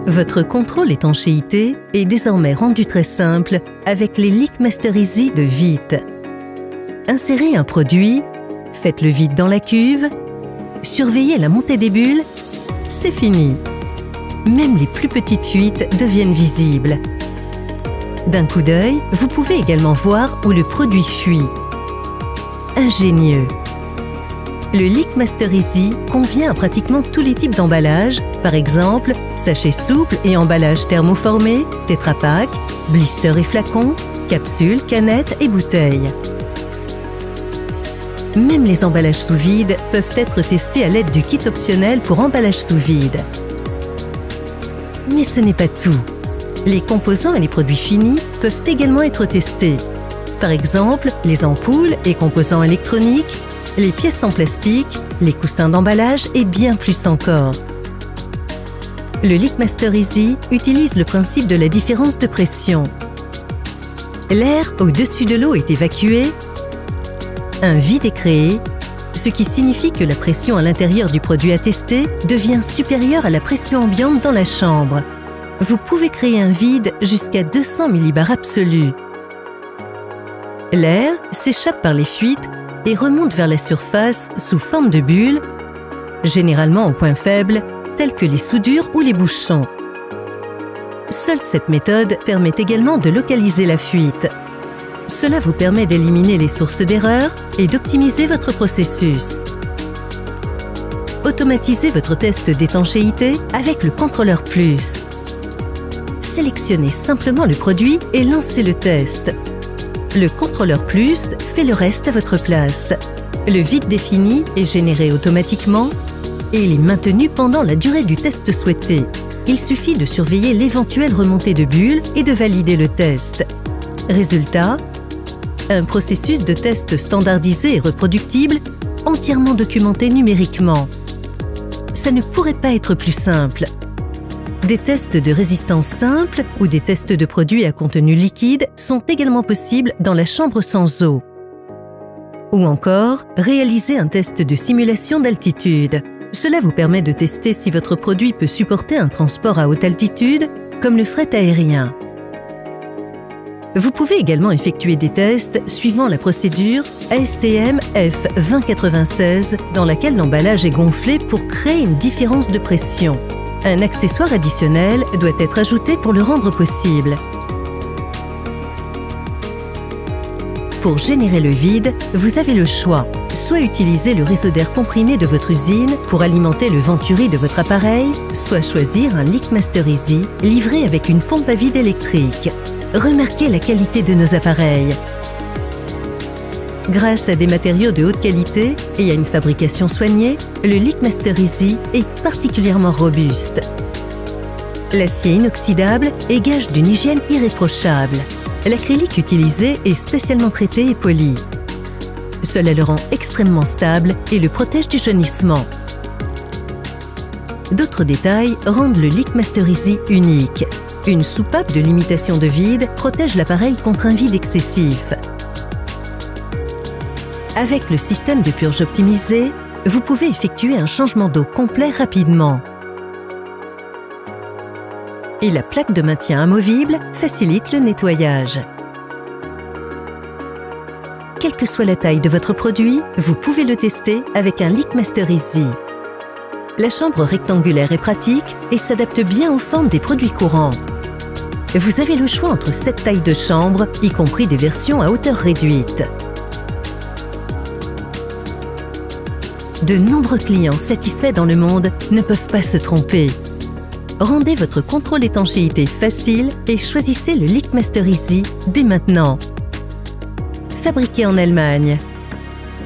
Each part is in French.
Votre contrôle étanchéité est désormais rendu très simple avec les Leakmaster Easy de Vite. Insérez un produit, faites le vide dans la cuve, surveillez la montée des bulles, c'est fini. Même les plus petites fuites deviennent visibles. D'un coup d'œil, vous pouvez également voir où le produit fuit. Ingénieux! Le Leakmaster Easy convient à pratiquement tous les types d'emballage, par exemple sachets souples et emballages thermoformés, Tetra Pak, blisters et flacons, capsules, canettes et bouteilles. Même les emballages sous vide peuvent être testés à l'aide du kit optionnel pour emballage sous vide. Mais ce n'est pas tout. Les composants et les produits finis peuvent également être testés. Par exemple, les ampoules et composants électroniques, les pièces en plastique, les coussins d'emballage et bien plus encore. Le Leakmaster Easy utilise le principe de la différence de pression. L'air au-dessus de l'eau est évacué, un vide est créé, ce qui signifie que la pression à l'intérieur du produit à tester devient supérieure à la pression ambiante dans la chambre. Vous pouvez créer un vide jusqu'à 200 millibars absolus. L'air s'échappe par les fuites et remonte vers la surface sous forme de bulles, généralement aux points faibles, tels que les soudures ou les bouchons. Seule cette méthode permet également de localiser la fuite. Cela vous permet d'éliminer les sources d'erreur et d'optimiser votre processus. Automatisez votre test d'étanchéité avec le contrôleur plus. Sélectionnez simplement le produit et lancez le test. Le contrôleur plus fait le reste à votre place. Le vide défini est généré automatiquement et il est maintenu pendant la durée du test souhaité. Il suffit de surveiller l'éventuelle remontée de bulles et de valider le test. Résultat, un processus de test standardisé et reproductible, entièrement documenté numériquement. Ça ne pourrait pas être plus simple. Des tests de résistance simples ou des tests de produits à contenu liquide sont également possibles dans la chambre sans eau. Ou encore, réaliser un test de simulation d'altitude. Cela vous permet de tester si votre produit peut supporter un transport à haute altitude, comme le fret aérien. Vous pouvez également effectuer des tests suivant la procédure ASTM F2096 dans laquelle l'emballage est gonflé pour créer une différence de pression. Un accessoire additionnel doit être ajouté pour le rendre possible. Pour générer le vide, vous avez le choix. Soit utiliser le réseau d'air comprimé de votre usine pour alimenter le venturi de votre appareil, soit choisir un Leakmaster Easy livré avec une pompe à vide électrique. Remarquez la qualité de nos appareils. Grâce à des matériaux de haute qualité et à une fabrication soignée, le Leakmaster Easy est particulièrement robuste. L'acier inoxydable est gage d'une hygiène irréprochable. L'acrylique utilisé est spécialement traité et poli. Cela le rend extrêmement stable et le protège du jaunissement. D'autres détails rendent le Leakmaster Easy unique. Une soupape de limitation de vide protège l'appareil contre un vide excessif. Avec le système de purge optimisé, vous pouvez effectuer un changement d'eau complet rapidement. Et la plaque de maintien amovible facilite le nettoyage. Quelle que soit la taille de votre produit, vous pouvez le tester avec un Leakmaster Easy. La chambre rectangulaire est pratique et s'adapte bien aux formes des produits courants. Vous avez le choix entre 7 tailles de chambre, y compris des versions à hauteur réduite. De nombreux clients satisfaits dans le monde ne peuvent pas se tromper. Rendez votre contrôle étanchéité facile et choisissez le Leakmaster Easy dès maintenant. Fabriqué en Allemagne.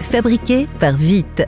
Fabriqué par Vite.